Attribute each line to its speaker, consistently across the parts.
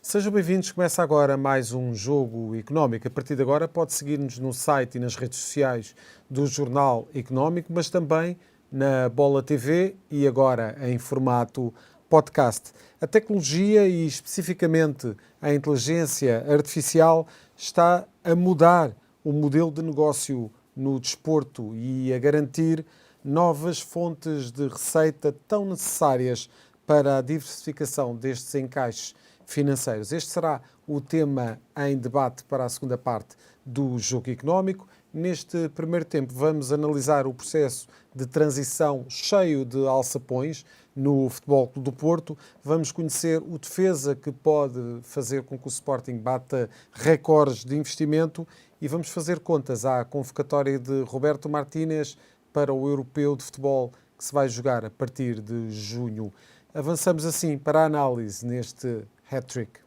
Speaker 1: Sejam bem-vindos. Começa agora mais um Jogo Económico. A partir de agora pode seguir-nos no site e nas redes sociais do Jornal Económico, mas também na Bola TV e agora em formato podcast. A tecnologia e especificamente a inteligência artificial está a mudar o modelo de negócio no desporto e a garantir novas fontes de receita tão necessárias para a diversificação destes encaixes financeiros. Este será o tema em debate para a segunda parte do Jogo Económico. Neste primeiro tempo vamos analisar o processo de transição cheio de alçapões no Futebol Clube do Porto. Vamos conhecer o defesa que pode fazer com que o Sporting bata recordes de investimento e vamos fazer contas à convocatória de Roberto Martínez para o Europeu de Futebol que se vai jogar a partir de junho. Avançamos assim para a análise neste hat-trick.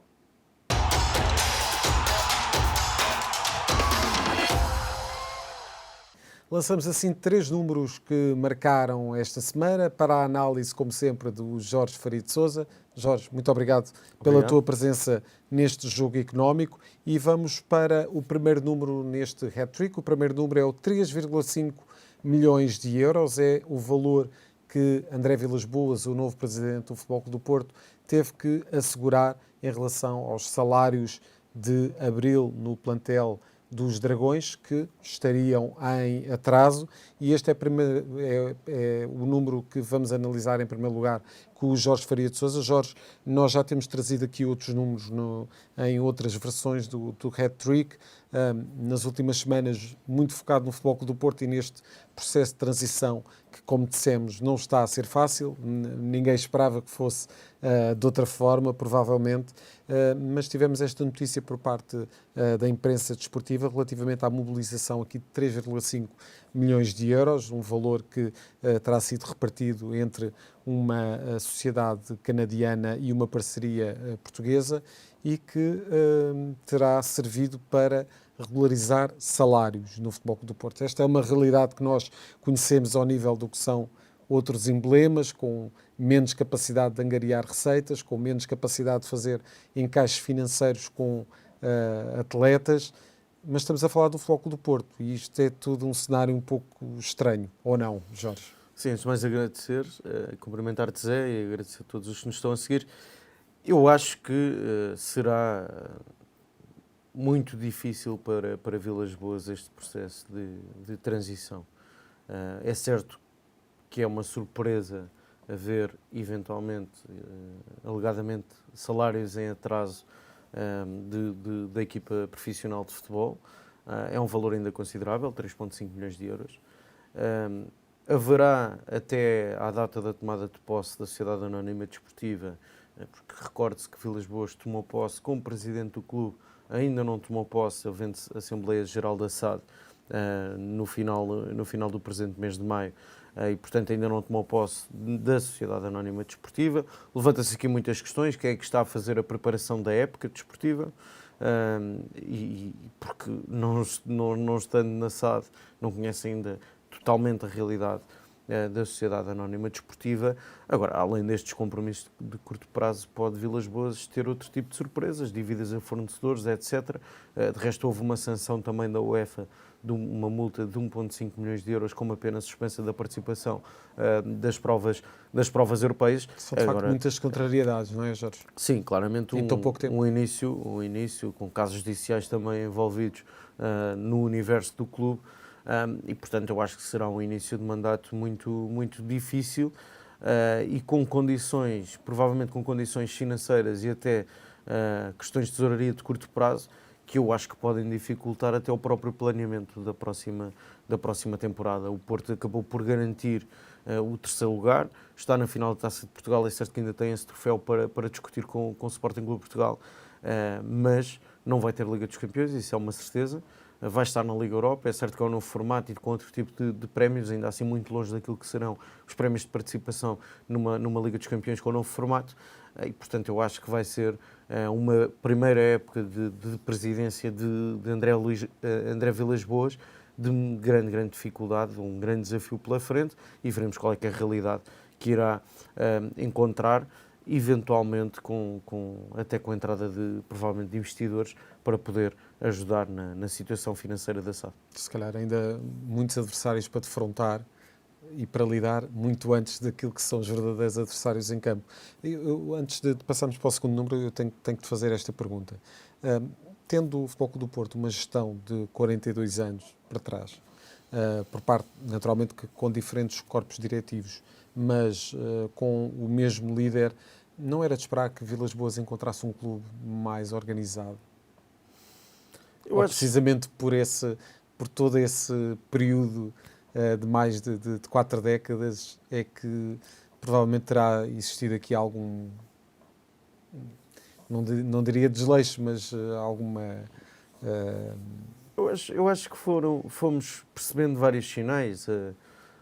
Speaker 1: Lançamos assim 3 números que marcaram esta semana para a análise, como sempre, do Jorge Faria de Sousa. Jorge, muito obrigado pela tua presença neste Jogo Económico e vamos para o primeiro número neste hat-trick. O primeiro número é o 3,5 milhões de euros, é o valor que André Vilas-Boas, o novo presidente do Futebol Clube do Porto, teve que assegurar em relação aos salários de abril no plantel dos Dragões, que estariam em atraso, e este é o número que vamos analisar em primeiro lugar com o Jorge Faria de Sousa. Jorge, nós já temos trazido aqui outros números em outras versões do hat-trick, nas últimas semanas muito focado no Futebol Clube do Porto e neste processo de transição que, como dissemos, não está a ser fácil, ninguém esperava que fosse de outra forma, provavelmente, mas tivemos esta notícia por parte da imprensa desportiva relativamente à mobilização aqui de 3,5 milhões de euros, um valor que terá sido repartido entre uma sociedade canadiana e uma parceria portuguesa e que terá servido para regularizar salários no Futebol Clube do Porto. Esta é uma realidade que nós conhecemos ao nível do que são outros emblemas, com menos capacidade de angariar receitas, com menos capacidade de fazer encaixes financeiros com atletas, mas estamos a falar do Futebol Clube do Porto e isto é tudo um cenário um pouco estranho, ou não, Jorge?
Speaker 2: Sim, antes de mais agradecer, cumprimentar-te, Zé, e agradecer a todos os que nos estão a seguir. Eu acho que será muito difícil para Vilas-Boas este processo de transição. É certo que é uma surpresa haver, eventualmente, alegadamente, salários em atraso da equipa profissional de futebol. É um valor ainda considerável, 3,5 milhões de euros. Haverá, até à data da tomada de posse da Sociedade Anónima Desportiva, porque recorde-se que Vilas-Boas tomou posse como presidente do clube, ainda não tomou posse, havendo Assembleia Geral da SAD no final do presente mês de maio, e portanto ainda não tomou posse da Sociedade Anónima Desportiva. Levanta-se aqui muitas questões: quem é que está a fazer a preparação da época desportiva? E porque não estando na SAD, não conhece ainda totalmente a realidade da Sociedade Anónima Desportiva. Agora, além destes compromissos de curto prazo, pode Vilas-Boas ter outro tipo de surpresas, dívidas a fornecedores, etc. De resto, houve uma sanção também da UEFA de uma multa de 1,5 milhões de euros, como apenas suspensa da participação das provas europeias.
Speaker 1: São, de facto, muitas contrariedades, não é, Jorge?
Speaker 2: Sim, claramente
Speaker 1: em tão pouco tempo.
Speaker 2: um início com casos judiciais também envolvidos no universo do clube. E, portanto, eu acho que será um início de mandato muito, muito difícil e com condições, provavelmente com condições financeiras e até questões de tesouraria de curto prazo, que eu acho que podem dificultar até o próprio planeamento da próxima temporada. O Porto acabou por garantir o terceiro lugar, está na final da Taça de Portugal, é certo que ainda tem esse troféu para discutir com o Sporting Clube de Portugal, mas não vai ter Liga dos Campeões, isso é uma certeza. Vai estar na Liga Europa, é certo que é um novo formato e com outro tipo de prémios, ainda assim muito longe daquilo que serão os prémios de participação numa Liga dos Campeões com o novo formato, e portanto eu acho que vai ser uma primeira época de presidência de André Vilas-Boas de grande dificuldade, um grande desafio pela frente, e veremos qual é que é a realidade que irá encontrar eventualmente até com a entrada provavelmente de investidores para poder ajudar na situação financeira da SAD.
Speaker 1: Se calhar ainda muitos adversários para defrontar e para lidar muito antes daquilo que são os verdadeiros adversários em campo. Antes de passarmos para o segundo número, eu tenho que te fazer esta pergunta. Tendo o Futebol Clube do Porto uma gestão de 42 anos para trás, por parte, naturalmente, com diferentes corpos diretivos, mas com o mesmo líder, não era de esperar que Vilas Boas encontrasse um clube mais organizado? Ou precisamente por todo esse período de mais de 4 décadas é que provavelmente terá existido aqui algum, não diria desleixo, mas alguma...
Speaker 2: Eu acho que fomos percebendo vários sinais.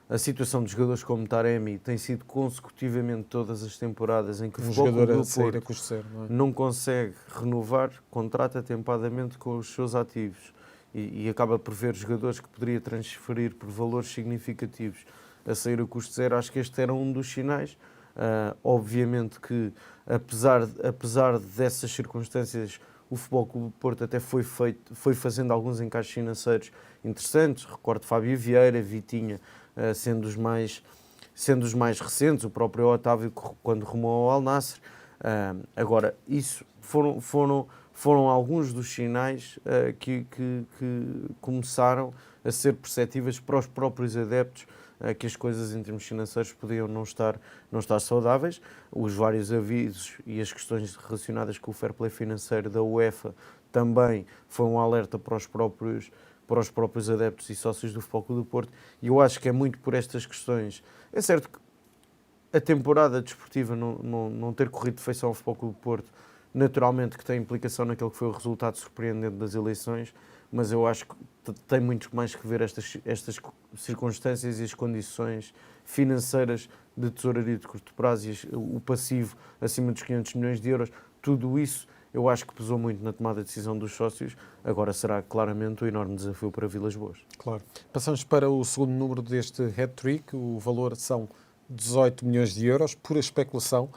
Speaker 2: A situação dos jogadores como Taremi tem sido consecutivamente todas as temporadas em que o Futebol Clube do Porto não consegue renovar contrato atempadamente com os seus ativos e acaba por ver jogadores que poderia transferir por valores significativos a sair a custo zero. Acho que este era um dos sinais. Obviamente que, apesar dessas circunstâncias, o Futebol Clube do Porto até foi fazendo alguns encaixes financeiros interessantes. Recordo Fábio Vieira, Vitinha, sendo os mais recentes, o próprio Otávio quando rumou ao Al Nassr. Agora, isso foram alguns dos sinais que começaram a ser perceptíveis para os próprios adeptos, que as coisas em termos financeiros podiam não estar saudáveis. Os vários avisos e as questões relacionadas com o fair play financeiro da UEFA também foi um alerta para os próprios adeptos e sócios do Futebol Clube do Porto, e eu acho que é muito por estas questões. É certo que a temporada desportiva não ter corrido de feição ao Futebol Clube do Porto, naturalmente que tem implicação naquele que foi o resultado surpreendente das eleições, mas eu acho que tem muito mais que ver estas circunstâncias e as condições financeiras de tesouraria de curto prazo e o passivo acima dos 500 milhões de euros, tudo isso eu acho que pesou muito na tomada de decisão dos sócios. Agora será claramente um enorme desafio para Vilas Boas.
Speaker 1: Claro. Passamos para o segundo número deste hat-trick. O valor são 18 milhões de euros, pura especulação,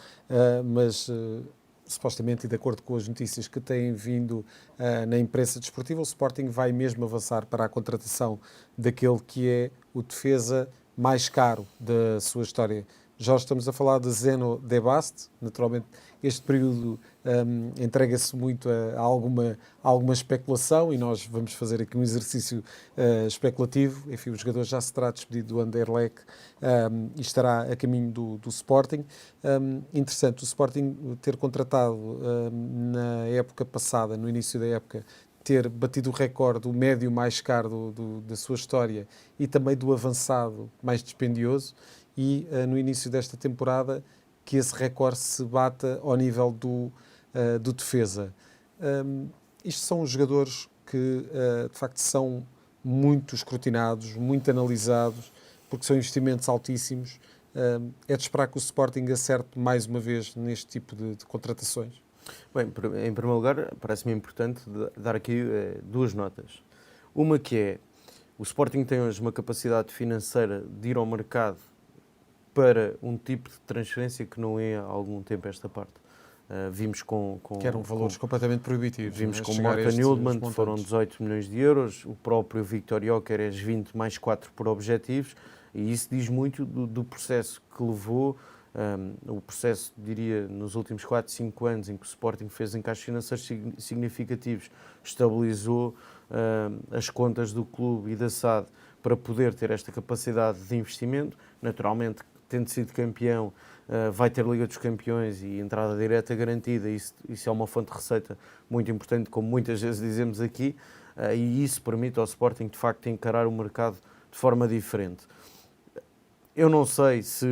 Speaker 1: mas supostamente, e de acordo com as notícias que têm vindo na imprensa desportiva, o Sporting vai mesmo avançar para a contratação daquele que é o defesa mais caro da sua história. Jorge, estamos a falar de Zeno De Bast. Naturalmente, este período entrega-se muito a alguma especulação e nós vamos fazer aqui um exercício especulativo. Enfim, o jogador já se terá despedido do Anderlecht e estará a caminho do Sporting. Interessante o Sporting ter contratado na época passada, no início da época, ter batido o recorde, o médio mais caro da sua história e também do avançado mais dispendioso. E no início desta temporada que esse recorde se bata ao nível do defesa. Isto são jogadores que de facto são muito escrutinados, muito analisados, porque são investimentos altíssimos. É de esperar que o Sporting acerte mais uma vez neste tipo de contratações?
Speaker 2: Bem, em primeiro lugar, parece-me importante dar aqui duas notas. Uma que é, o Sporting tem hoje uma capacidade financeira de ir ao mercado para um tipo de transferência que não é há algum tempo esta parte. Vimos
Speaker 1: que eram valores completamente proibitivos.
Speaker 2: Vimos com o Morten Hildmann, que foram 18 milhões de euros, o próprio Victor Gyökeres 20 mais 4 por objetivos, e isso diz muito do processo que levou, o processo, diria, nos últimos 4, 5 anos, em que o Sporting fez encaixes financeiros significativos, estabilizou as contas do clube e da SAD para poder ter esta capacidade de investimento. Naturalmente, tendo sido campeão, vai ter Liga dos Campeões e entrada direta garantida. Isso é uma fonte de receita muito importante, como muitas vezes dizemos aqui, e isso permite ao Sporting, de facto, encarar o mercado de forma diferente. Eu não sei se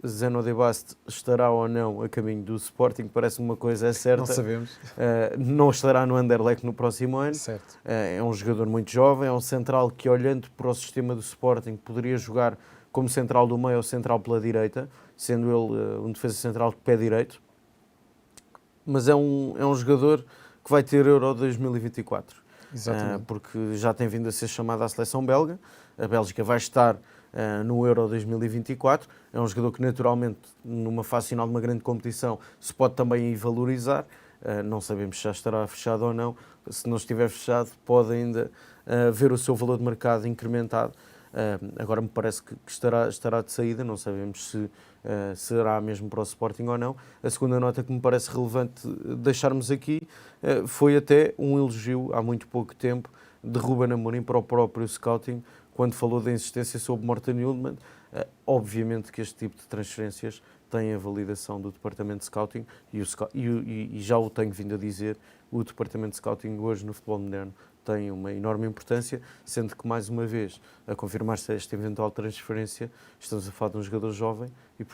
Speaker 2: Zeno De Bast estará ou não a caminho do Sporting, parece uma coisa certa.
Speaker 1: Não sabemos.
Speaker 2: Não estará no Anderlecht no próximo ano.
Speaker 1: Certo.
Speaker 2: É um jogador muito jovem, é um central que, olhando para o sistema do Sporting, poderia jogar como central do meio ou central pela direita, sendo ele um defesa central de pé direito. Mas é um jogador que vai ter Euro 2024.
Speaker 1: Exatamente.
Speaker 2: Porque já tem vindo a ser chamado à seleção belga. A Bélgica vai estar no Euro 2024. É um jogador que naturalmente numa fase final de uma grande competição se pode também valorizar. Não sabemos se já estará fechado ou não. Se não estiver fechado, pode ainda ver o seu valor de mercado incrementado. Agora me parece que estará de saída, não sabemos se será mesmo para o Sporting ou não. A segunda nota que me parece relevante deixarmos aqui foi até um elogio há muito pouco tempo de Ruben Amorim para o próprio scouting, quando falou da insistência sobre Morten Hjulmand. Obviamente que este tipo de transferências tem a validação do Departamento de Scouting e já o tenho vindo a dizer, o Departamento de Scouting hoje no futebol moderno tem uma enorme importância, sendo que, mais uma vez, a confirmar-se esta eventual transferência, estamos a falar de um jogador jovem e,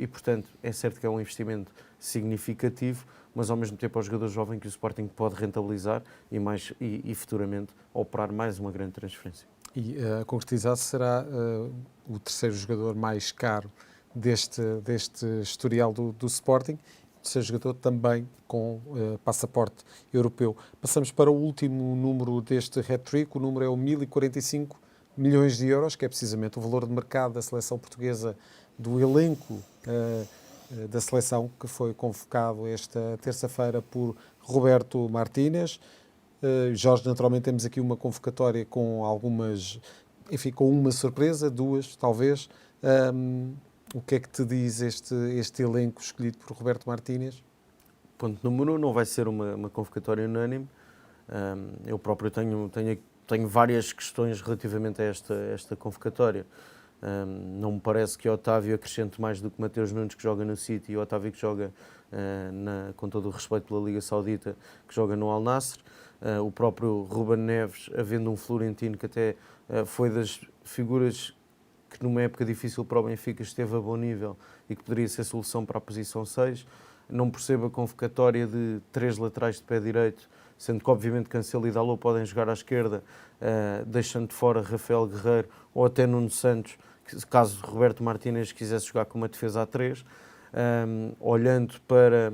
Speaker 2: portanto, é certo que é um investimento significativo, mas ao mesmo tempo é um jogador jovem que o Sporting pode rentabilizar e futuramente operar mais uma grande transferência.
Speaker 1: E a concretizar será o terceiro jogador mais caro deste historial do Sporting, o terceiro jogador também com passaporte europeu. Passamos para o último número deste hat-trick, o número é o 1045 milhões de euros, que é precisamente o valor de mercado da seleção portuguesa, do elenco da seleção, que foi convocado esta terça-feira por Roberto Martínez. Jorge, naturalmente temos aqui uma convocatória com algumas, enfim, com uma surpresa, duas talvez. O que é que te diz este elenco escolhido por Roberto Martínez?
Speaker 2: Ponto número 1, não vai ser uma convocatória unânime. Eu próprio tenho várias questões relativamente a esta convocatória. Não me parece que Otávio acrescente mais do que Mateus Nunes, que joga no City, e Otávio que joga, com todo o respeito pela Liga Saudita, que joga no Al Nassr. O próprio Ruben Neves, havendo um Florentino que até foi das figuras que numa época difícil para o Benfica esteve a bom nível e que poderia ser solução para a posição 6. Não percebo a convocatória de 3 laterais de pé direito, sendo que obviamente Cancelo e Dalot podem jogar à esquerda, deixando de fora Rafael Guerreiro ou até Nuno Santos, caso Roberto Martínez quisesse jogar com uma defesa a 3. Olhando para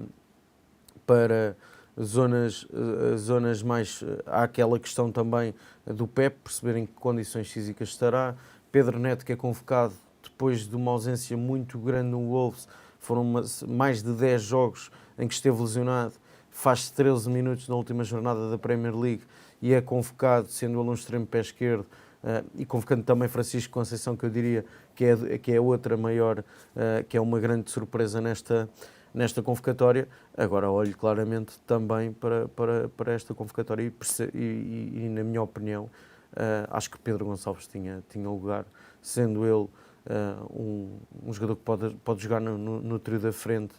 Speaker 2: zonas mais... Há aquela questão também do Pep, perceber em que condições físicas estará. Pedro Neto, que é convocado depois de uma ausência muito grande no Wolves, foram mais de 10 jogos em que esteve lesionado, faz 13 minutos na última jornada da Premier League e é convocado, sendo ele um extremo pé esquerdo, e convocando também Francisco Conceição, que eu diria que é outra maior, que é uma grande surpresa nesta convocatória. Agora olho claramente também para esta convocatória e na minha opinião, acho que Pedro Gonçalves tinha lugar, sendo ele um jogador que pode jogar no trio da frente,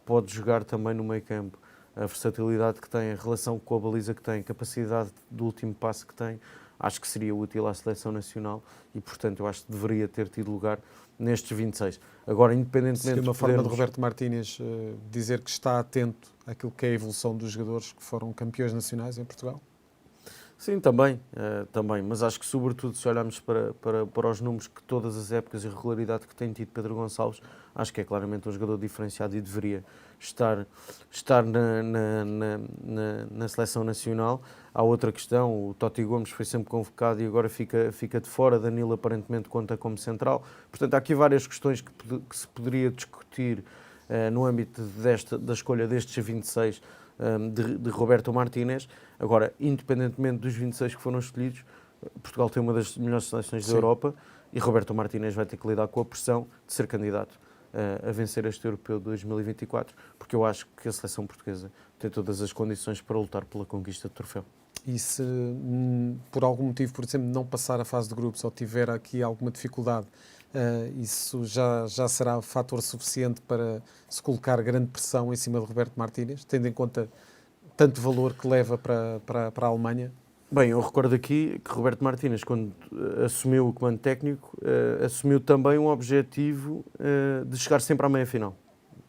Speaker 2: pode jogar também no meio campo. A versatilidade que tem, a relação com a baliza que tem, a capacidade do último passe que tem, acho que seria útil à seleção nacional e, portanto, eu acho que deveria ter tido lugar nestes 26. Agora, independentemente...
Speaker 1: Seria uma forma de Roberto Martínez dizer que está atento àquilo que é a evolução dos jogadores que foram campeões nacionais em Portugal?
Speaker 2: Sim, também, mas acho que sobretudo se olharmos para os números que todas as épocas e a regularidade que tem tido Pedro Gonçalves, acho que é claramente um jogador diferenciado e deveria estar na seleção nacional. Há outra questão, o Totti Gomes foi sempre convocado e agora fica de fora, Danilo aparentemente conta como central, portanto há aqui várias questões que se poderia discutir no âmbito da escolha destes 26 de Roberto Martínez. Agora, independentemente dos 26 que foram escolhidos, Portugal tem uma das melhores seleções da Europa e Roberto Martínez vai ter que lidar com a pressão de ser candidato a vencer este Europeu de 2024, porque eu acho que a seleção portuguesa tem todas as condições para lutar pela conquista do troféu.
Speaker 1: E se por algum motivo, por exemplo, não passar a fase de grupos ou tiver aqui alguma dificuldade, isso já será fator suficiente para se colocar grande pressão em cima de Roberto Martínez, tendo em conta tanto valor que leva para a Alemanha?
Speaker 2: Bem, eu recordo aqui que Roberto Martínez, quando assumiu o comando técnico, assumiu também um objetivo de chegar sempre à meia-final.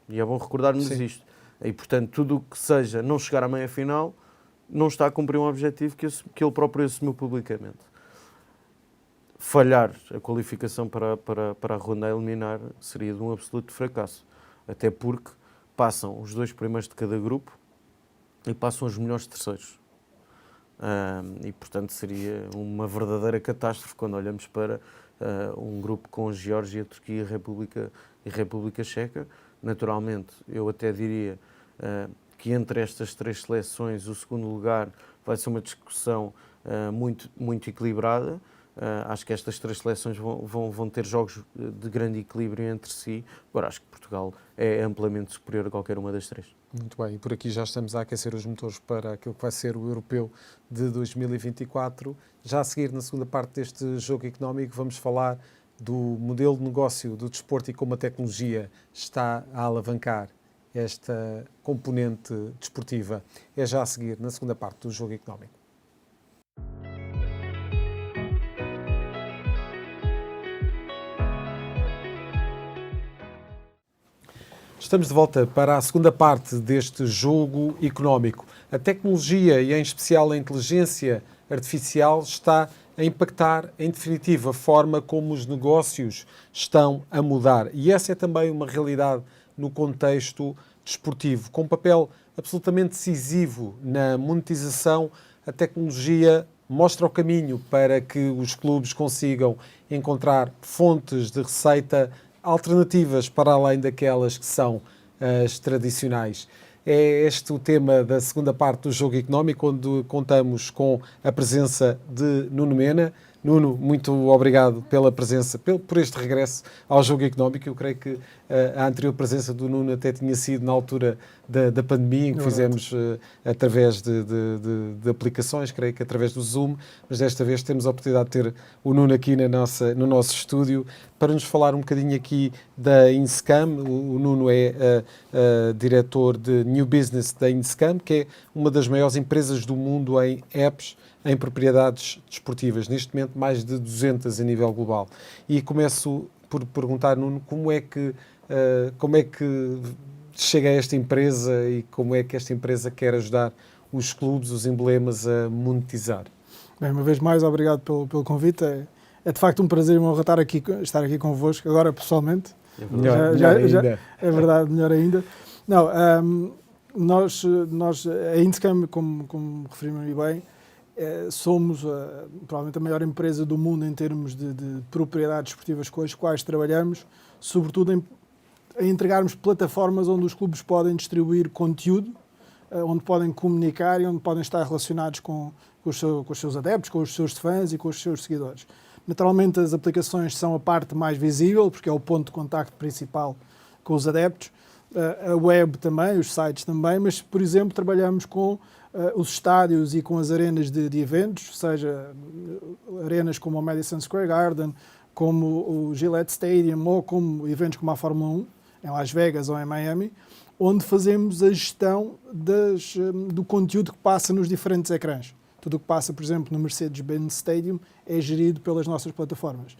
Speaker 2: E é bom recordarmos isto. E, portanto, tudo o que seja não chegar à meia-final não está a cumprir um objetivo que ele próprio assumiu publicamente. Falhar a qualificação para a ronda a eliminar seria de um absoluto fracasso. Até porque passam os 2 primeiros de cada grupo e passam os melhores terceiros. E, portanto, seria uma verdadeira catástrofe quando olhamos para um grupo com a Geórgia, Turquia e República Checa. Naturalmente, eu até diria que entre estas 3 seleções o segundo lugar vai ser uma discussão muito equilibrada. Acho que estas 3 seleções vão ter jogos de grande equilíbrio entre si. Agora, acho que Portugal é amplamente superior a qualquer uma das 3.
Speaker 1: Muito bem, e por aqui já estamos a aquecer os motores para aquilo que vai ser o Europeu de 2024. Já a seguir, na segunda parte deste jogo económico, vamos falar do modelo de negócio do desporto e como a tecnologia está a alavancar esta componente desportiva. É já a seguir, na segunda parte do jogo económico. Estamos de volta para a segunda parte deste jogo económico. A tecnologia e, em especial, a inteligência artificial está a impactar, em definitiva, a forma como os negócios estão a mudar. E essa é também uma realidade no contexto desportivo. Com um papel absolutamente decisivo na monetização, a tecnologia mostra o caminho para que os clubes consigam encontrar fontes de receita alternativas para além daquelas que são as tradicionais. É este o tema da segunda parte do Jogo Económico, onde contamos com a presença de Nuno Mena. Nuno, muito obrigado pela presença, por este regresso ao Jogo Económico. Eu creio que a anterior presença do Nuno até tinha sido na altura da pandemia, em que fizemos através de aplicações, creio que através do Zoom, mas desta vez temos a oportunidade de ter o Nuno aqui no nosso estúdio para nos falar um bocadinho aqui da Inscam. O Nuno é diretor de New Business da Inscam, que é uma das maiores empresas do mundo em apps, em propriedades desportivas. Neste momento, mais de 200 a nível global. E começo por perguntar, Nuno, como é que chega a esta empresa e como é que esta empresa quer ajudar os clubes, os emblemas a monetizar?
Speaker 3: Bem, uma vez mais, obrigado pelo convite. É de facto um prazer e uma honra estar aqui convosco, agora pessoalmente.
Speaker 1: Melhor ainda.
Speaker 3: É verdade, melhor ainda. Não, nós a Inscam, como referi-me bem, somos provavelmente a maior empresa do mundo em termos de propriedades esportivas com as quais trabalhamos, sobretudo em entregarmos plataformas onde os clubes podem distribuir conteúdo, onde podem comunicar e onde podem estar relacionados com os seus adeptos, com os seus fãs e com os seus seguidores. Naturalmente, as aplicações são a parte mais visível, porque é o ponto de contacto principal com os adeptos, a web também, os sites também, mas, por exemplo, trabalhamos com os estádios e com as arenas de eventos, seja arenas como o Madison Square Garden, como o Gillette Stadium ou como eventos como a Fórmula 1, em Las Vegas ou em Miami, onde fazemos a gestão do conteúdo que passa nos diferentes ecrãs. Tudo o que passa, por exemplo, no Mercedes-Benz Stadium é gerido pelas nossas plataformas.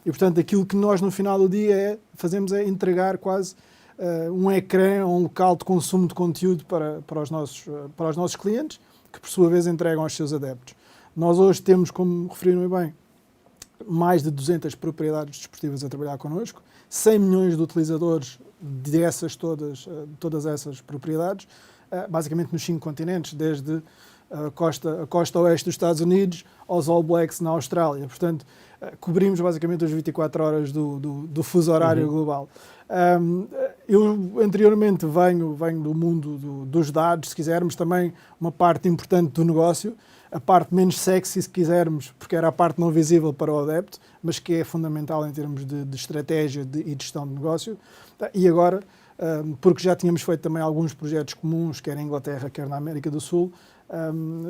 Speaker 3: E, portanto, aquilo que nós no final do dia fazemos é entregar quase um ecrã ou um local de consumo de conteúdo para os nossos clientes, que por sua vez entregam aos seus adeptos. Nós hoje temos, como referiram bem, mais de 200 propriedades desportivas a trabalhar connosco, 100 milhões de utilizadores dessas todas essas propriedades, basicamente nos 5 continentes, desde a costa oeste dos Estados Unidos aos All Blacks na Austrália. Portanto, cobrimos basicamente as 24 horas do fuso horário global. Eu anteriormente venho do mundo dos dados, se quisermos, também uma parte importante do negócio, a parte menos sexy, se quisermos, porque era a parte não visível para o adepto, mas que é fundamental em termos de estratégia e de gestão de negócio. E agora, porque já tínhamos feito também alguns projetos comuns, quer na Inglaterra, quer na América do Sul,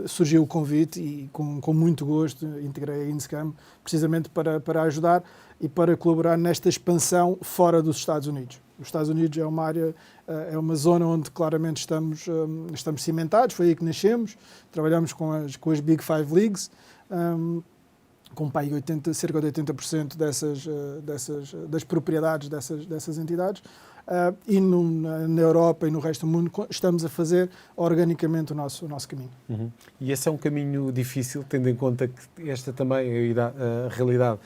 Speaker 3: surgiu o convite e com muito gosto integrei a Inscam precisamente para ajudar e para colaborar nesta expansão fora dos Estados Unidos. Os Estados Unidos é uma área, é uma zona onde claramente estamos cimentados, foi aí que nascemos, trabalhamos com as Big Five Leagues, com cerca de 80% das propriedades dessas entidades, e na Europa e no resto do mundo estamos a fazer organicamente o nosso caminho.
Speaker 1: E esse é um caminho difícil, tendo em conta que esta também a realidade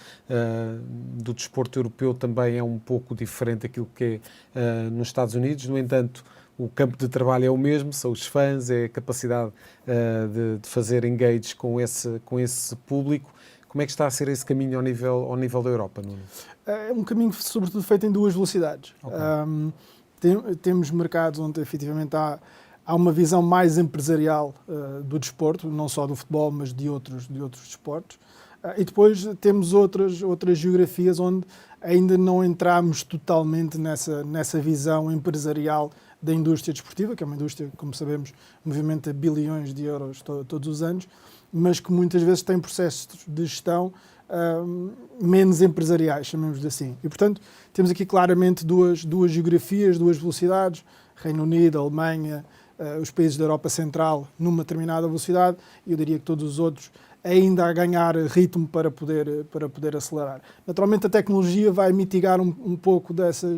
Speaker 1: do desporto europeu também é um pouco diferente daquilo que é nos Estados Unidos. No entanto, o campo de trabalho é o mesmo, são os fãs, é a capacidade de fazer engage com esse público. Como é que está a ser esse caminho ao nível da Europa, Nuno?
Speaker 3: É um caminho, sobretudo, feito em duas velocidades. Okay. Temos mercados onde, efetivamente, há uma visão mais empresarial do desporto, não só do futebol, mas de outros desportos. E depois temos outras geografias onde ainda não entramos totalmente nessa visão empresarial da indústria desportiva, que é uma indústria, como sabemos, movimenta bilhões de euros todos os anos, mas que muitas vezes tem processos de gestão menos empresariais, chamemos-lhe assim. E, portanto, temos aqui claramente duas geografias, duas velocidades, Reino Unido, Alemanha, os países da Europa Central numa determinada velocidade, e eu diria que todos os outros ainda a ganhar ritmo para poder acelerar. Naturalmente, a tecnologia vai mitigar um pouco dessa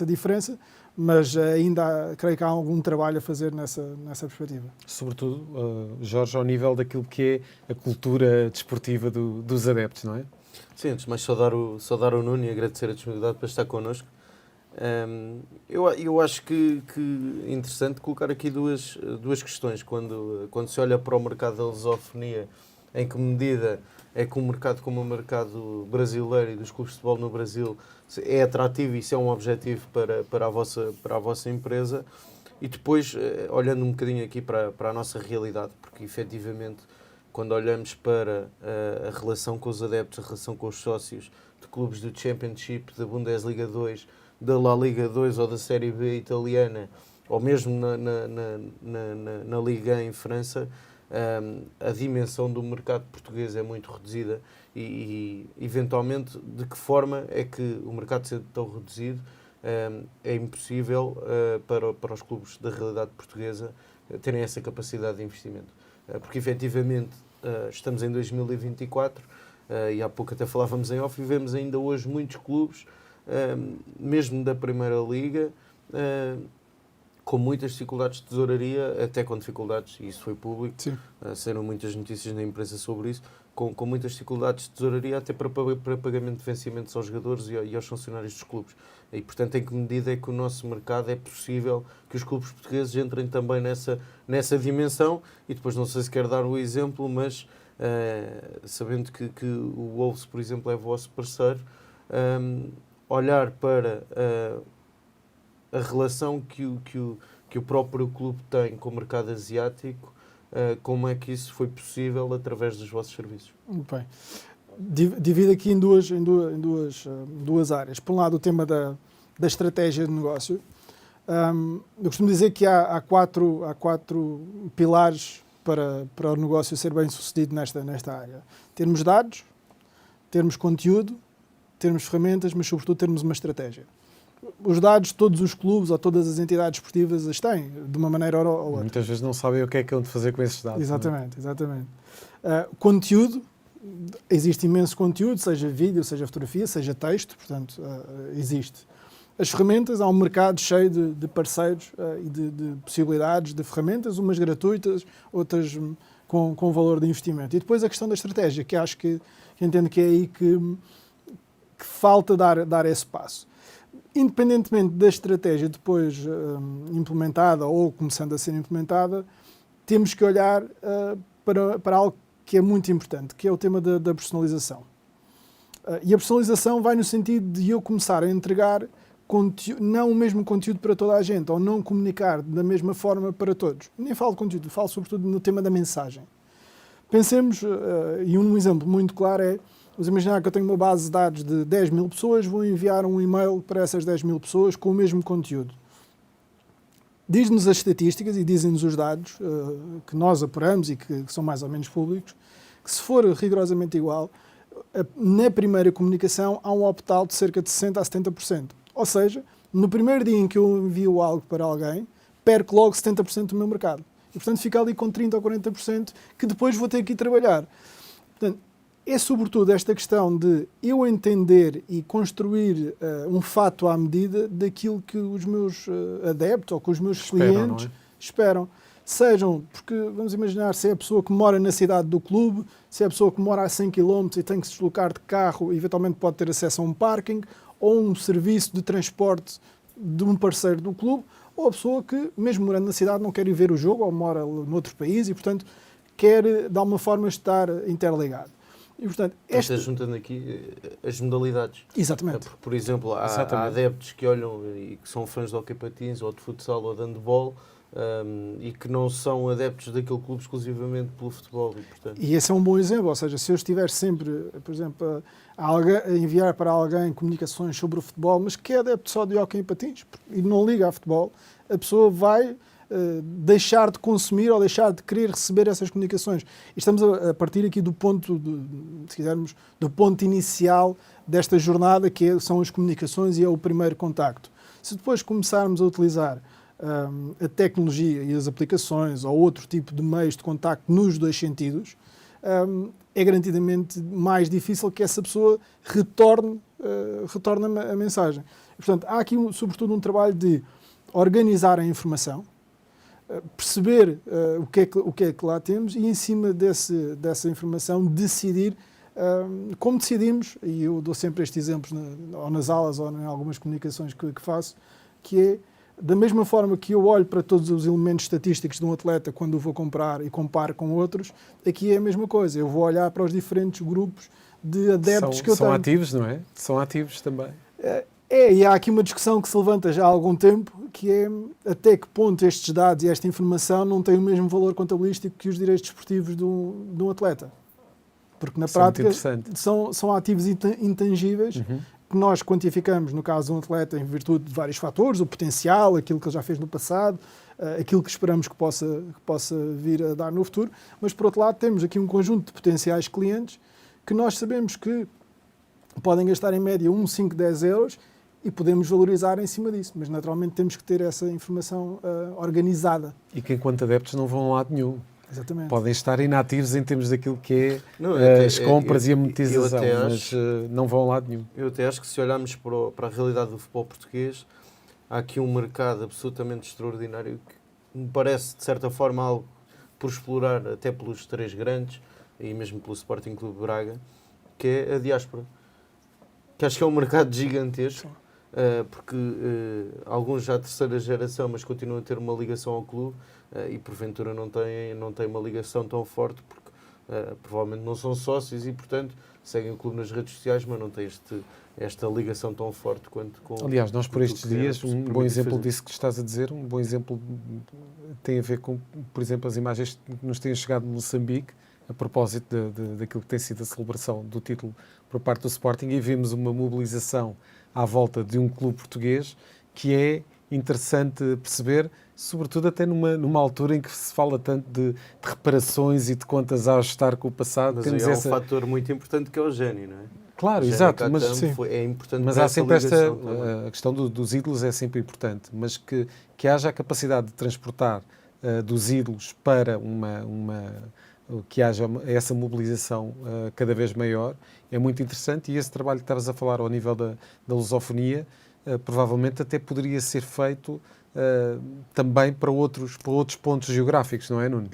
Speaker 3: diferença, mas ainda creio que há algum trabalho a fazer nessa perspectiva.
Speaker 1: Sobretudo, Jorge, ao nível daquilo que é a cultura desportiva dos adeptos, não é?
Speaker 2: Sim, antes de mais saudar o Nuno e agradecer a disponibilidade para estar connosco. Eu acho que é interessante colocar aqui duas questões. Quando se olha para o mercado da lusofonia, em que medida é que um mercado como o mercado brasileiro e dos clubes de futebol no Brasil é atrativo, e isso é um objetivo para a vossa empresa, e depois olhando um bocadinho aqui para a nossa realidade, porque efetivamente quando olhamos para a relação com os adeptos, a relação com os sócios de clubes do Championship, da Bundesliga 2, da La Liga 2 ou da Série B italiana, ou mesmo na Liga 1 em França, a dimensão do mercado português é muito reduzida e eventualmente, de que forma é que o mercado sendo tão reduzido é impossível para os clubes da realidade portuguesa terem essa capacidade de investimento. Porque efetivamente estamos em 2024 e há pouco até falávamos em off e vemos ainda hoje muitos clubes, mesmo da Primeira Liga, com muitas dificuldades de tesouraria, até com dificuldades, e isso foi público, saíram muitas notícias na imprensa sobre isso, com muitas dificuldades de tesouraria, até para pagamento de vencimentos aos jogadores e aos funcionários dos clubes. E, portanto, em que medida é que o nosso mercado é possível que os clubes portugueses entrem também nessa dimensão? E depois, não sei se quer dar o exemplo, mas sabendo que o Wolves, por exemplo, é vosso parceiro, olhar para a relação que o próprio clube tem com o mercado asiático, como é que isso foi possível através dos vossos serviços?
Speaker 3: Muito bem. Divido aqui em duas áreas. Por um lado, o tema da estratégia de negócio. Eu costumo dizer que há quatro pilares para o negócio ser bem sucedido nesta área. Termos dados, termos conteúdo, termos ferramentas, mas sobretudo termos uma estratégia. Os dados, todos os clubes ou todas as entidades esportivas as têm, de uma maneira ou outra.
Speaker 1: Muitas vezes não sabem o que é que hão de fazer com esses dados.
Speaker 3: Exatamente. Conteúdo, existe imenso conteúdo, seja vídeo, seja fotografia, seja texto, portanto, existe. As ferramentas, há um mercado cheio de parceiros e de possibilidades de ferramentas, umas gratuitas, outras com valor de investimento. E depois a questão da estratégia, que acho que entendo que é aí que falta dar esse passo. Independentemente da estratégia depois implementada ou começando a ser implementada, temos que olhar para algo que é muito importante, que é o tema da personalização. E a personalização vai no sentido de eu começar a entregar não o mesmo conteúdo para toda a gente, ou não comunicar da mesma forma para todos. Nem falo de conteúdo, falo sobretudo no tema da mensagem. Pensemos, e um exemplo muito claro é, vamos imaginar que eu tenho uma base de dados de 10 mil pessoas, vou enviar um e-mail para essas 10 mil pessoas com o mesmo conteúdo. Diz-nos as estatísticas e dizem-nos os dados que nós apuramos e que são mais ou menos públicos, que se for rigorosamente igual, na primeira comunicação há um opt-out de cerca de 60% a 70%. Ou seja, no primeiro dia em que eu envio algo para alguém, perco logo 70% do meu mercado. E, portanto, fica ali com 30% ou 40% que depois vou ter que ir trabalhar. Portanto, é sobretudo esta questão de eu entender e construir um fato à medida daquilo que os meus adeptos ou que os meus clientes esperam. Sejam, porque vamos imaginar se é a pessoa que mora na cidade do clube, se é a pessoa que mora a 100 km e tem que se deslocar de carro e eventualmente pode ter acesso a um parking, ou um serviço de transporte de um parceiro do clube, ou a pessoa que, mesmo morando na cidade, não quer ir ver o jogo ou mora noutro país e, portanto, quer de alguma forma estar interligado. E, portanto,
Speaker 2: juntando aqui as modalidades.
Speaker 3: Exatamente.
Speaker 2: Por exemplo, há adeptos que olham e que são fãs de hóquei patins, ou de futsal, ou de handball, e que não são adeptos daquele clube exclusivamente pelo futebol.
Speaker 3: E esse é um bom exemplo, ou seja, se eu estiver sempre, por exemplo, a enviar para alguém comunicações sobre o futebol, mas que é adepto só de hóquei em patins e não liga a futebol, a pessoa vai deixar de consumir ou deixar de querer receber essas comunicações. E estamos a partir aqui do ponto, se quisermos, do ponto inicial desta jornada, que são as comunicações e é o primeiro contacto. Se depois começarmos a utilizar a tecnologia e as aplicações ou outro tipo de meios de contacto nos dois sentidos, é garantidamente mais difícil que essa pessoa retorne a mensagem. E, portanto, há aqui, sobretudo, um trabalho de organizar a informação, perceber o que é que lá temos e, em cima dessa informação, decidir como decidimos, e eu dou sempre estes exemplos ou nas aulas ou em algumas comunicações que faço, que é, da mesma forma que eu olho para todos os elementos estatísticos de um atleta quando o vou comprar e comparo com outros, aqui é a mesma coisa. Eu vou olhar para os diferentes grupos de adeptos que eu tenho.
Speaker 1: São ativos, não é? São ativos também.
Speaker 3: E há aqui uma discussão que se levanta já há algum tempo, que é até que ponto estes dados e esta informação não têm o mesmo valor contabilístico que os direitos desportivos de um atleta. Porque na prática são ativos intangíveis que nós quantificamos, no caso de um atleta, em virtude de vários fatores, o potencial, aquilo que ele já fez no passado, aquilo que esperamos que possa vir a dar no futuro, mas por outro lado temos aqui um conjunto de potenciais clientes que nós sabemos que podem gastar em média 1, 5, 10 euros e podemos valorizar em cima disso, mas naturalmente temos que ter essa informação organizada.
Speaker 1: E que enquanto adeptos não vão a lado nenhum.
Speaker 3: Exatamente.
Speaker 1: Podem estar inativos em termos daquilo que é as compras e a monetização, mas não vão a lado nenhum.
Speaker 2: Eu até acho que se olharmos para a realidade do futebol português, há aqui um mercado absolutamente extraordinário que me parece, de certa forma, algo por explorar até pelos três grandes e mesmo pelo Sporting Clube de Braga, que é a diáspora. Que acho que é um mercado gigantesco, porque alguns já de terceira geração, mas continuam a ter uma ligação ao clube, e porventura não têm uma ligação tão forte, porque provavelmente não são sócios e, portanto, seguem o clube nas redes sociais, mas não têm esta ligação tão forte quanto com...
Speaker 1: Aliás, nós por estes dias, um bom exemplo disso que estás a dizer, um bom exemplo tem a ver com, por exemplo, as imagens que nos têm chegado de Moçambique, a propósito daquilo que tem sido a celebração do título por parte do Sporting, e vimos uma mobilização à volta de um clube português que é interessante perceber, sobretudo até numa altura em que se fala tanto de reparações e de contas a ajustar com o passado.
Speaker 2: Mas temos um fator muito importante que é o gênio, não é?
Speaker 1: Claro, exato, mas,
Speaker 2: é importante,
Speaker 1: mas há sempre a questão dos ídolos é sempre importante, mas que haja a capacidade de transportar dos ídolos para que haja essa mobilização cada vez maior, é muito interessante, e esse trabalho que estavas a falar ao nível da lusofonia, provavelmente até poderia ser feito também para outros pontos geográficos, não é, Nuno?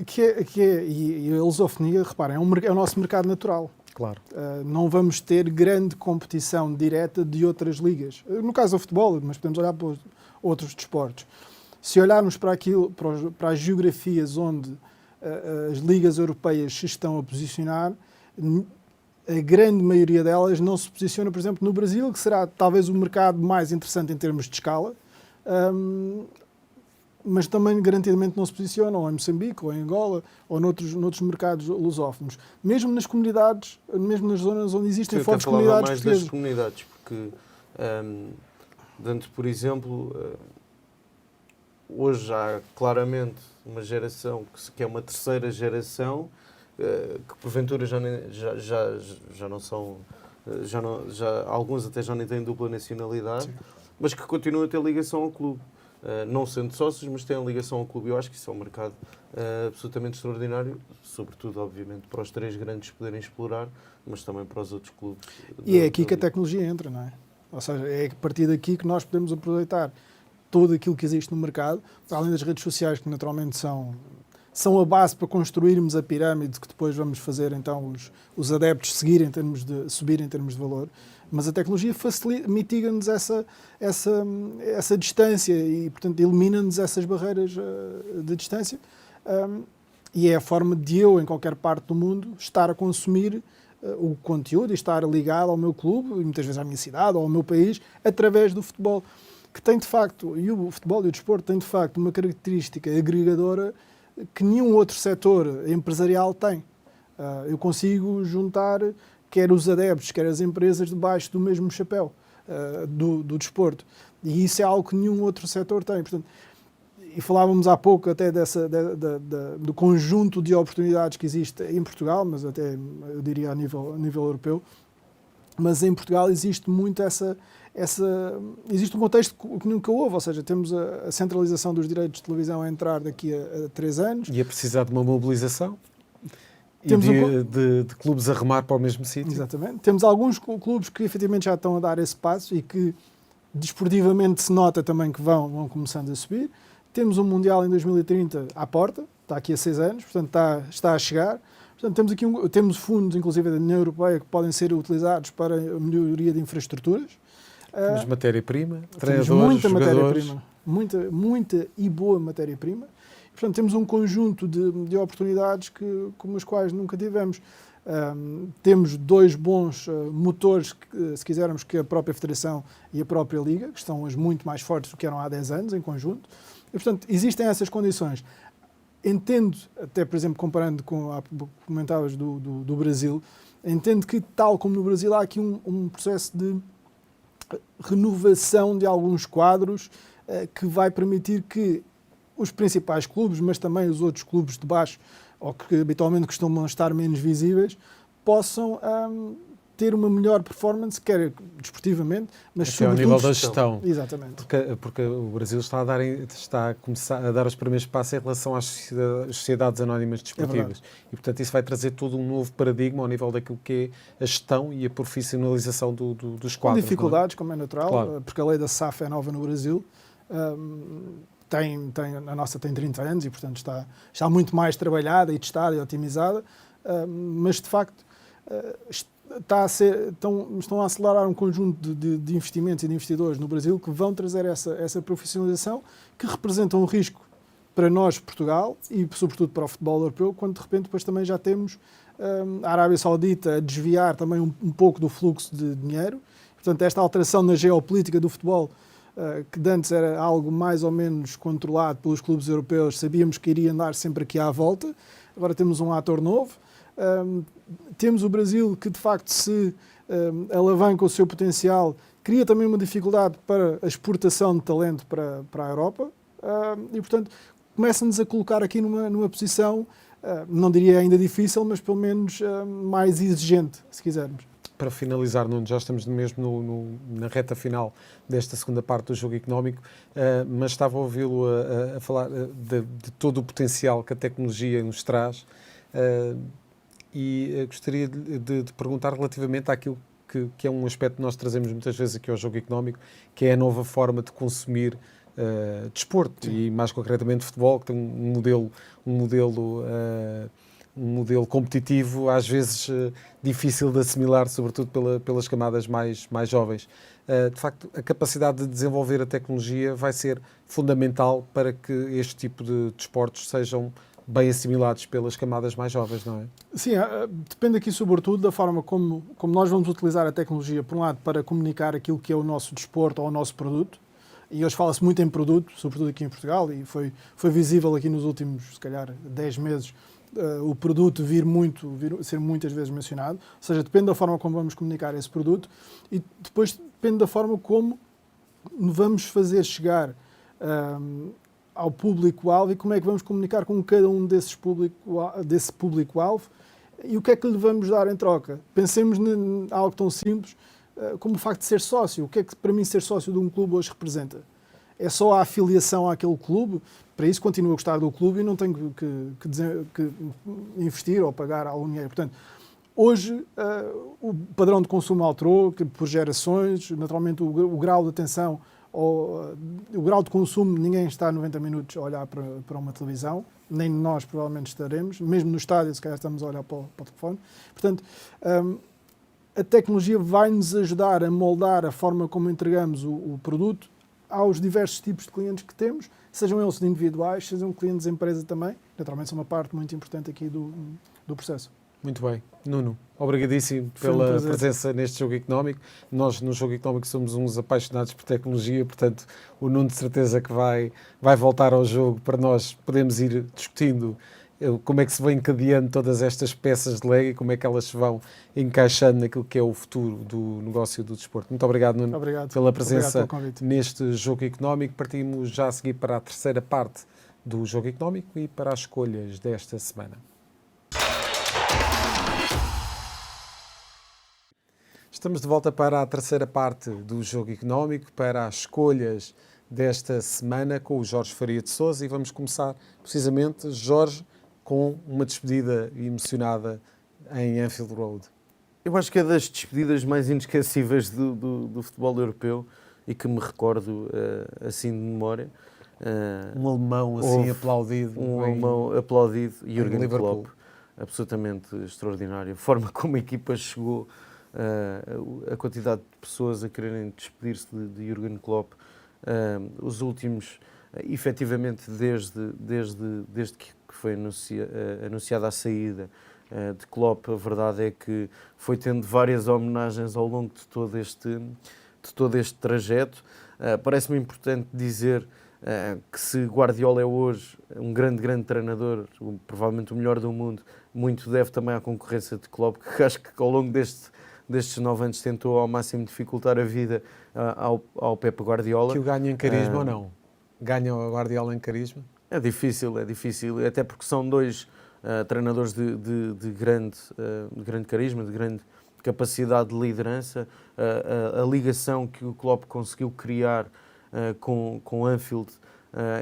Speaker 3: E a lusofonia, reparem, é o nosso mercado natural.
Speaker 1: Claro.
Speaker 3: Não vamos ter grande competição direta de outras ligas. No caso do futebol, mas podemos olhar para outros desportos. Se olharmos para as geografias onde as ligas europeias se estão a posicionar, a grande maioria delas não se posiciona, por exemplo, no Brasil, que será talvez o mercado mais interessante em termos de escala, mas também garantidamente não se posiciona ou em Moçambique, ou em Angola, ou noutros mercados lusófonos. Mesmo nas comunidades, mesmo nas zonas onde existem fortes comunidades portuguesas.
Speaker 2: Das comunidades, porque, dando por exemplo, hoje há claramente uma geração que é uma terceira geração, que porventura já não são, alguns até já nem têm dupla nacionalidade, sim, mas que continuam a ter ligação ao clube. Não sendo sócios, mas têm ligação ao clube. Eu acho que isso é um mercado absolutamente extraordinário, sobretudo, obviamente, para os três grandes poderem explorar, mas também para os outros clubes.
Speaker 3: E é aqui que a tecnologia entra, não é? Ou seja, é a partir daqui que nós podemos aproveitar tudo aquilo que existe no mercado, além das redes sociais, que naturalmente são a base para construirmos a pirâmide que depois vamos fazer então os adeptos subir em termos de valor, mas a tecnologia mitiga-nos essa distância e, portanto, elimina-nos essas barreiras de distância. E é a forma de eu, em qualquer parte do mundo, estar a consumir o conteúdo e estar ligado ao meu clube, e muitas vezes à minha cidade ou ao meu país, através do futebol, que tem de facto, e o futebol e o desporto têm de facto uma característica agregadora que nenhum outro setor empresarial tem. Eu consigo juntar quer os adeptos, quer as empresas debaixo do mesmo chapéu do desporto. E isso é algo que nenhum outro setor tem. Portanto, e falávamos há pouco até do conjunto de oportunidades que existe em Portugal, mas até, eu diria, a nível europeu. Mas em Portugal existe muito existe um contexto que nunca houve, ou seja, temos a centralização dos direitos de televisão a entrar daqui a 3 anos.
Speaker 1: E a precisar de uma mobilização e de clubes a remar para o mesmo sítio.
Speaker 3: Exatamente. Temos alguns clubes que efetivamente já estão a dar esse passo e que desportivamente se nota também que vão começando a subir. Temos um Mundial em 2030 à porta, está aqui há 6 anos, portanto está a chegar. Portanto, temos fundos, inclusive da União Europeia, que podem ser utilizados para a melhoria de infraestruturas.
Speaker 1: Temos matéria-prima,
Speaker 3: treinadores, muita matéria-prima, muita e boa matéria-prima. Portanto, temos um conjunto de oportunidades como as quais nunca tivemos. Temos 2 bons motores, se quisermos, que a própria Federação e a própria Liga, que estão hoje muito mais fortes do que eram há 10 anos em conjunto. E, portanto, existem essas condições. Entendo, até por exemplo, comparando com a comentavas do Brasil, entendo que, tal como no Brasil, há aqui um processo de renovação de alguns quadros que vai permitir que os principais clubes, mas também os outros clubes de baixo, ou que habitualmente costumam estar menos visíveis, possam ter uma melhor performance, quer desportivamente, mas
Speaker 1: até sobretudo ao nível da gestão.
Speaker 3: Exatamente.
Speaker 1: Porque o Brasil está a começar a dar os primeiros passos em relação às sociedades anónimas desportivas. E, portanto, isso vai trazer todo um novo paradigma ao nível daquilo que é a gestão e a profissionalização dos quadros.
Speaker 3: Com dificuldades, como é natural,
Speaker 1: claro.
Speaker 3: Porque a lei da SAF é nova no Brasil. A nossa tem 30 anos e, portanto, está muito mais trabalhada e testada e otimizada, mas, de facto, estão a acelerar um conjunto de investimentos e de investidores no Brasil que vão trazer essa profissionalização, que representa um risco para nós, Portugal, e sobretudo para o futebol europeu, quando de repente depois também já temos a Arábia Saudita a desviar também um pouco do fluxo de dinheiro. Portanto, esta alteração na geopolítica do futebol, que de antes era algo mais ou menos controlado pelos clubes europeus, sabíamos que iria andar sempre aqui à volta. Agora temos um ator novo. Temos o Brasil que, de facto, se alavanca o seu potencial, cria também uma dificuldade para a exportação de talento para a Europa e, portanto, começa-nos a colocar aqui numa posição, não diria ainda difícil, mas pelo menos mais exigente, se quisermos.
Speaker 1: Para finalizar, Nuno, já estamos mesmo na reta final desta segunda parte do Jogo Económico, mas estava a ouvi-lo a falar de todo o potencial que a tecnologia nos traz. E gostaria de perguntar relativamente àquilo que é um aspecto que nós trazemos muitas vezes aqui ao Jogo Económico, que é a nova forma de consumir desporto. Sim. E mais concretamente futebol, que tem um modelo competitivo, às vezes difícil de assimilar, sobretudo pelas camadas mais jovens. De facto, a capacidade de desenvolver a tecnologia vai ser fundamental para que este tipo de desportos sejam bem assimilados pelas camadas mais jovens, não é?
Speaker 3: Sim, depende aqui sobretudo da forma como nós vamos utilizar a tecnologia, por um lado, para comunicar aquilo que é o nosso desporto ou o nosso produto, e hoje fala-se muito em produto, sobretudo aqui em Portugal, e foi visível aqui nos últimos, se calhar, 10 meses, o produto ser muitas vezes mencionado, ou seja, depende da forma como vamos comunicar esse produto, e depois depende da forma como vamos fazer chegar ao público-alvo e como é que vamos comunicar com cada um desse público-alvo e o que é que lhe vamos dar em troca. Pensemos em algo tão simples como o facto de ser sócio. O que é que para mim ser sócio de um clube hoje representa? É só a afiliação àquele clube? Para isso continuo a gostar do clube e não tenho que investir ou pagar algum dinheiro. Portanto, hoje o padrão de consumo alterou por gerações, naturalmente o grau de atenção ou o grau de consumo, ninguém está 90 minutos a olhar para uma televisão, nem nós provavelmente estaremos, mesmo no estádio se calhar estamos a olhar para o telefone. Portanto, a tecnologia vai nos ajudar a moldar a forma como entregamos o produto aos diversos tipos de clientes que temos, sejam eles individuais, sejam clientes de empresa também. Naturalmente são uma parte muito importante aqui do processo.
Speaker 1: Muito bem. Nuno, obrigadíssimo
Speaker 3: Foi um
Speaker 1: pela
Speaker 3: prazer.
Speaker 1: presença neste Jogo Económico. Nós, no Jogo Económico, somos uns apaixonados por tecnologia, portanto, o Nuno de certeza que vai voltar ao jogo para nós podermos ir discutindo como é que se vão encadeando todas estas peças de Lego e como é que elas se vão encaixando naquilo que é o futuro do negócio do desporto. Muito obrigado, Nuno, pela presença neste Jogo Económico. Partimos já a seguir para a terceira parte do Jogo Económico e para as escolhas desta semana. Estamos de volta para a terceira parte do Jogo Económico, para as escolhas desta semana com o Jorge Faria de Sousa e vamos começar precisamente, Jorge, com uma despedida emocionada em Anfield Road.
Speaker 2: Eu acho que é das despedidas mais inesquecíveis do futebol europeu e que me recordo assim de memória.
Speaker 1: Um alemão assim aplaudido.
Speaker 2: Um alemão aplaudido, Jürgen Klopp, absolutamente extraordinário. A forma como a equipa chegou, a quantidade de pessoas a quererem despedir-se de Jürgen Klopp, os últimos, efetivamente, desde que foi anunciada a saída de Klopp, a verdade é que foi tendo várias homenagens ao longo de todo este trajeto. Parece-me importante dizer que se Guardiola é hoje um grande treinador, provavelmente o melhor do mundo, muito deve também à concorrência de Klopp, que acho que ao longo destes 9 anos tentou ao máximo dificultar a vida ao Pep Guardiola.
Speaker 1: Que o ganha em carisma ou não? Ganha o Guardiola em carisma?
Speaker 2: É difícil, até porque são dois treinadores de grande carisma, de grande capacidade de liderança. A ligação que o Klopp conseguiu criar com Anfield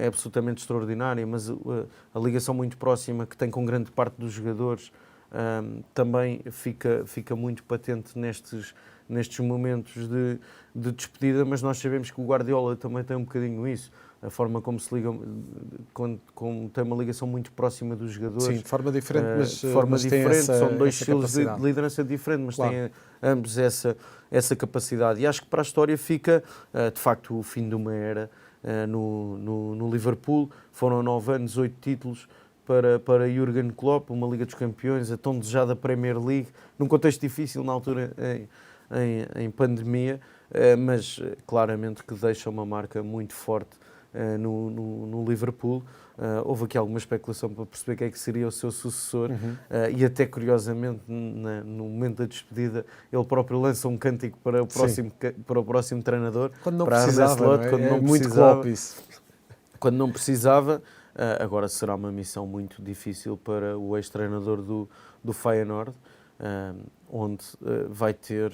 Speaker 2: é absolutamente extraordinária, mas a ligação muito próxima que tem com grande parte dos jogadores também fica muito patente nestes momentos de despedida, mas nós sabemos que o Guardiola também tem um bocadinho isso, a forma como se liga, como tem uma ligação muito próxima dos jogadores.
Speaker 1: Sim, de forma diferente,
Speaker 2: mas
Speaker 1: diferente,
Speaker 2: são dois estilos de liderança diferentes, mas têm ambos essa capacidade. E acho que para a história fica, de facto, o fim de uma era no Liverpool. Foram 9 anos, 8 títulos para Jürgen Klopp, uma Liga dos Campeões, a tão desejada Premier League, num contexto difícil na altura em pandemia, mas claramente que deixa uma marca muito forte no Liverpool. Houve aqui alguma especulação para perceber quem é que seria o seu sucessor, e até curiosamente no momento da despedida ele próprio lança um cântico para o próximo treinador,
Speaker 1: quando não
Speaker 2: para
Speaker 1: precisava,
Speaker 2: Arne Slot,
Speaker 1: quando não precisava.
Speaker 2: Quando não precisava. Agora será uma missão muito difícil para o ex-treinador do Feyenoord, onde vai ter,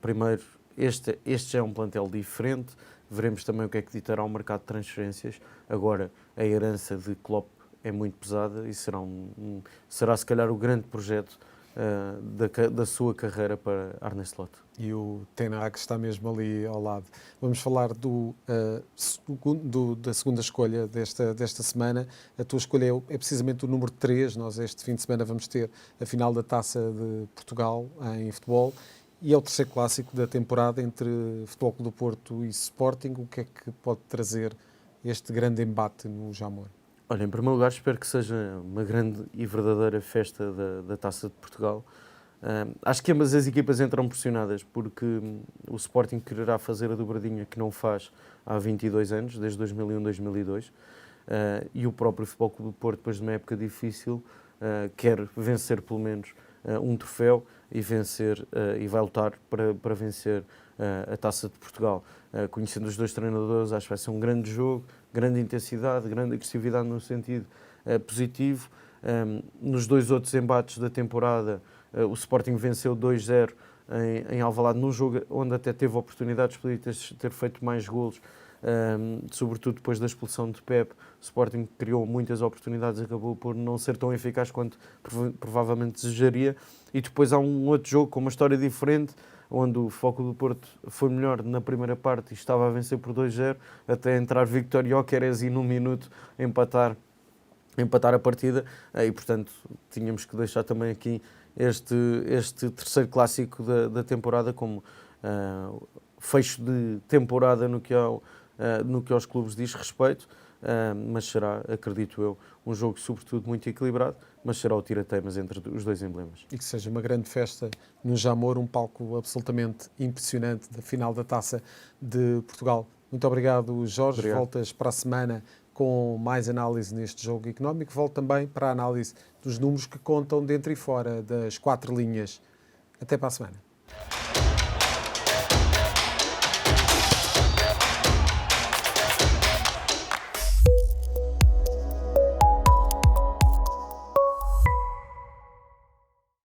Speaker 2: primeiro, este já é um plantel diferente, veremos também o que é que ditará o mercado de transferências. Agora, a herança de Klopp é muito pesada e será se calhar o grande projeto da sua carreira para Arne Slot.
Speaker 1: E o Ten Hag está mesmo ali ao lado. Vamos falar da segunda escolha desta semana. A tua escolha é precisamente o número 3. Nós este fim de semana vamos ter a final da Taça de Portugal em futebol e é o terceiro clássico da temporada entre Futebol Clube do Porto e Sporting. O que é que pode trazer este grande embate no Jamor?
Speaker 2: Olha, em primeiro lugar, espero que seja uma grande e verdadeira festa da Taça de Portugal. Acho que ambas as equipas entram pressionadas porque o Sporting quererá fazer a dobradinha que não faz há 22 anos, desde 2001-2002, e o próprio Futebol Clube do Porto, depois de uma época difícil, quer vencer pelo menos um troféu e vai lutar para vencer a Taça de Portugal. Conhecendo os dois treinadores, acho que vai ser um grande jogo, grande intensidade, grande agressividade no sentido positivo. Nos dois outros embates da temporada, o Sporting venceu 2-0 em Alvalade, num jogo onde até teve oportunidades, podia ter feito mais golos, sobretudo depois da expulsão de Pep. O Sporting criou muitas oportunidades, acabou por não ser tão eficaz quanto provavelmente desejaria. E depois há um outro jogo com uma história diferente, onde o Futebol do Porto foi melhor na primeira parte e estava a vencer por 2-0, até entrar Victor Gyökeres e num minuto empatar a partida, e portanto tínhamos que deixar também aqui este terceiro clássico da temporada como fecho de temporada no que ao no que aos clubes diz respeito, mas será, acredito eu, um jogo sobretudo muito equilibrado, mas será o tira-teimas entre os dois emblemas.
Speaker 1: E que seja uma grande festa no Jamor, um palco absolutamente impressionante da final da Taça de Portugal. Muito obrigado, Jorge.
Speaker 2: Obrigado.
Speaker 1: Voltas para a semana com mais análise neste jogo económico. Volto também para a análise dos números que contam dentro e fora das 4 linhas. Até para a semana.